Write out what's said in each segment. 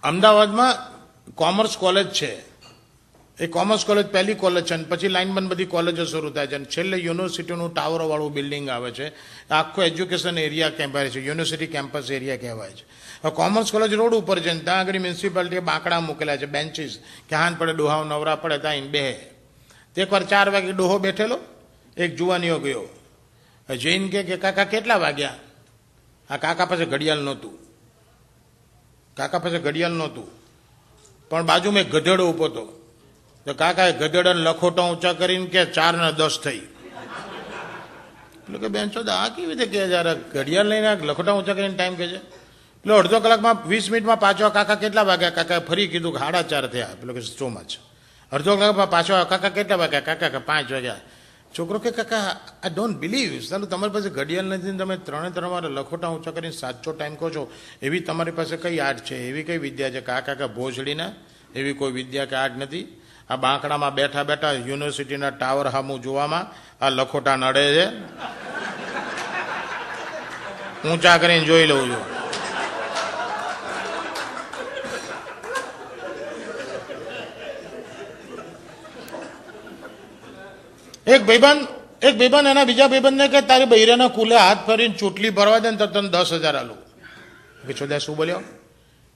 અમદાવાદમાં commerce college છે. એ commerce college પહેલી કોલેજ છે અને પછી લાઇનબંધ બધી કોલેજો શરૂ થાય છે અને છેલ્લે યુનિવર્સિટીનું ટાવરવાળું બિલ્ડિંગ આવે છે. આખો એજ્યુકેશન એરિયા કહેવાય છે, યુનિવર્સિટી કેમ્પસ એરિયા કહેવાય છે. હવે કોમર્સ કોલેજ રોડ ઉપર છે ને ત્યાં આગળ મ્યુનિસિપાલિટીએ બાંકડા મૂકેલા છે, બેન્ચીસ, કે હાન પડે ડોહાવ નવરા પડે ત્યાં બેહે. તે એકવાર 4 વાગે ડોહો બેઠેલો, એક જુવાનીઓ ગયો, જૈન કે કાકા કેટલા વાગ્યા? આ કાકા પાસે ઘડિયાળ નહોતું, પણ બાજુમાં એક ગધેડો ઉભો હતો. તો કાકાએ ગધેડાને લખોટા ઊંચા કરીને કે 4 ને 10 થઈ. એટલે કે બેન છો આ કેવી રીતે કે જયારે ઘડિયાળ લઈને લખોટા ઊંચા કરીને ટાઈમ કહે છે. એટલે અડધો કલાકમાં 20 મિનિટમાં પાછો કાકા કેટલા વાગ્યા? કાકાએ ફરી કીધું કે 4:30 થયા. પેલો કે સો મચ. અડધો કલાકમાં પાછો કાકા કેટલા વાગ્યા? કાકા કે 5 વાગ્યા. છોકરો કે કાકા આઈ ડોન્ટ બિલીવ, ચાલો તમારી પાસે ઘડિયાળ નથી, તમે 3 વાર લખોટા ઊંચા કરીને સાચો ટાઈમ કહો છો, એવી તમારી પાસે કઈ આર્ટ છે, એવી કઈ વિદ્યા છે? કાકા કે ભોસડીના એવી કોઈ વિદ્યા કે આર્ટ નથી. આ બાંકડામાં બેઠા બેઠા યુનિવર્સિટીના ટાવર સામું જોવામાં આ લખોટા નડે છે, ઊંચા કરીને જોઈ લઉં છું. એક ભાઈબંધ એના બીજા ભાઈબંધને કે તારી બૈરાના કુલે હાથ ફરીને ચૂંટલી ભરવા દે ને તો તને 10,000 આલું. કે ચોદા શું બોલ્યો?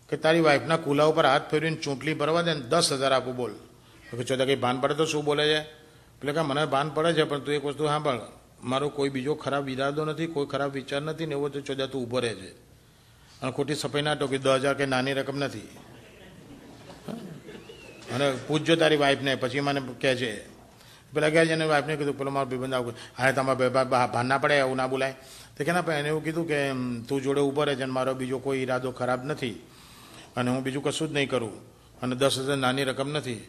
કે તારી વાઈફના કુલા ઉપર હાથ ફેરવીને ચૂંટલી ભરવા દે ને 10,000 આપું, બોલ. કે ચોદા કંઈ ભાન પડે તો શું બોલે છે? એટલે કે મને ભાન પડે છે, પણ તું એક વસ્તુ સાંભળ, મારો કોઈ બીજો ખરાબ ઈરાદો નથી, કોઈ ખરાબ વિચાર નથી ને એવો તો ચોદા તું ઊભો રહે છે અને ખોટી સફાઈ ના ટોકી. 10,000 કંઈ નાની રકમ નથી. અને પૂછજો તારી વાઈફને, પછી મને કહે છે. પેલા ગયા છે એને વાઈફને કીધું, પેલો મારો ભાઈબંધ આવું, હા તમારા ભાન ના પડે, એવું ના બોલાય. તો કે ના, એને એવું કીધું કે તું જોડે ઊભો રહે છે અને મારો બીજો કોઈ ઈરાદો ખરાબ નથી અને હું બીજું કશું જ નહીં કરું અને 10,000 નાની રકમ નથી.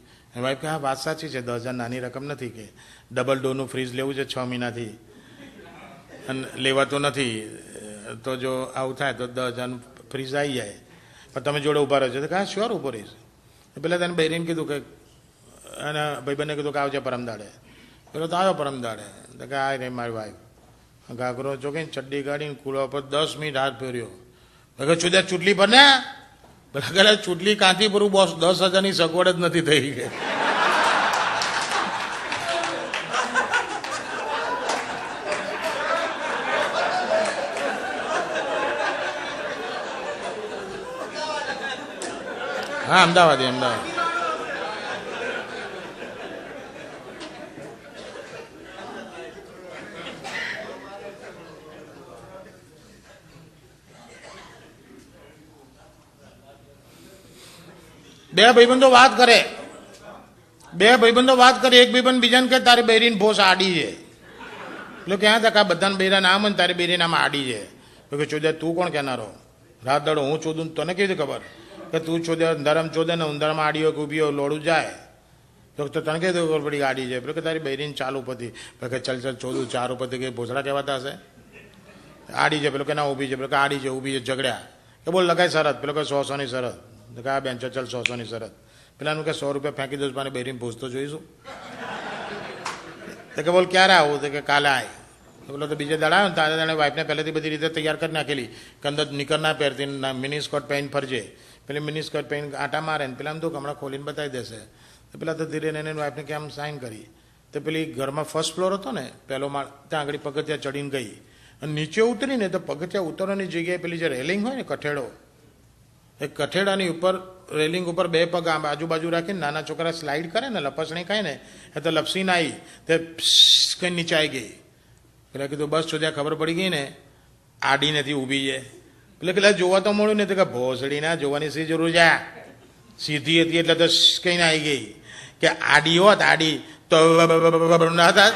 વાઈફ કે હા વાત સાચી છે, 10,000 નાની રકમ નથી, કે ડબલ ડોરનું ફ્રીજ લેવું છે 6 મહિનાથી અને લેવાતું નથી, તો જો આવું થાય તો 10,000 ફ્રીજ આવી જાય, પણ તમે જોડે ઊભા રહો છો. તો હા શ્યોર ઊભો રહીશ. પહેલાં તેને બૈરીને કીધું કે, અને ભાઈબંધને કીધું કે આવજે પરમદાડે. પેલો તો આવ્યો પરમદાડે. તો કે આ રે મારી વાઈફ ઘાઘરો ચોકીને ચડ્ડી કાઢીને કુલા પર 10 મિનિટ હાથ ફેર્યો. કે છુદા ચૂંટલી પર ને પેલા ચૂંટલી કાંથી ભરું બોસ, 10,000ની સગવડ જ નથી થઈ ગઈ. હા અમદાવાદ. બે ભાઈબંધો વાત કરે, એક ભાઈબંધ બીજાને કે તારી બૈરીને ભોસ આડી છે. એટલે ક્યાં તક આ બધાને બૈરા નામ ને તારી બૈરી નામ આડી છે. તો કે ચોદે તું કોણ કહેનારો? રાત દાડો હું ચોદું તને કેવી રીતે ખબર? કે તું ચોદે અંધારામાં ચોદે ને ઉંધારામાં આડી હોય કે ઊભી હોય લોડું જાય તો તને કઈ ખબર પડી આડી છે? પેલો કે તારી બૈરીને ચાલુ ઉપરથી. કે ચાલ ચોદું 4 ઉપરથી કે ભોસડા કહેવાતા હશે, આડી છે. પેલો કે ના ઊભી છે. પેલો કે આડી છે ઊભી છે, ઝઘડ્યા. કે બોલ લગાય શરત. પેલો કે 100-100ની શરત. તો કે આ બેન ચાલ 100-100ની શરત. પેલાનું કે 100 રૂપિયા ફેંકી દઉં મને બૈરીને ભૂસતો જોઈશું. તો કે બોલ ક્યારે આવું? તો કે કાલે આય. તો પેલો તો બીજે દાડા આવ્યો ને તારે દાડે વાઈફને પહેલેથી બધી રીતે તૈયાર કરી નાખેલી કે અંદર નીકર ના પહેરતી, મિની સ્કર્ટ પહેરીને ફરજે. પેલી મિની સ્કર્ટ પહેરીને આટા મારે ને પેલા તો હમણાં ખોલીને બતાવી દેશે. તો પેલા તો ધીરે એને વાઈફને કે આમ સાઇન કરી. તો પેલી ઘરમાં ફર્સ્ટ ફ્લોર હતો ને પહેલો માળ, ત્યાં આગળ પગથિયા ચડીને ગઈ અને નીચે ઉતરીને તો પગથિયા ઉતરવાની જગ્યાએ પેલી જે રેલિંગ હોય ને કઠેડો, એ કઠેડાની ઉપર રેલિંગ ઉપર 2 પગ આમ આજુબાજુ રાખીને નાના છોકરા સ્લાઇડ કરે ને, લપસણી ખાય ને, એ તો લપસીને આવી તે કંઈ નીચે આવી ગઈ. પેલા કીધું બસ ચોદ્યા ખબર પડી ગઈ ને આડી નથી ઊભી છે. પેલા જોવા તો મળ્યું ને તો કે ભોસડી ના જોવાની શી જરૂર છે? સીધી હતી એટલે તો કઈ ના આવી ગઈ. કે આડી હોત આડી તો ના હતા.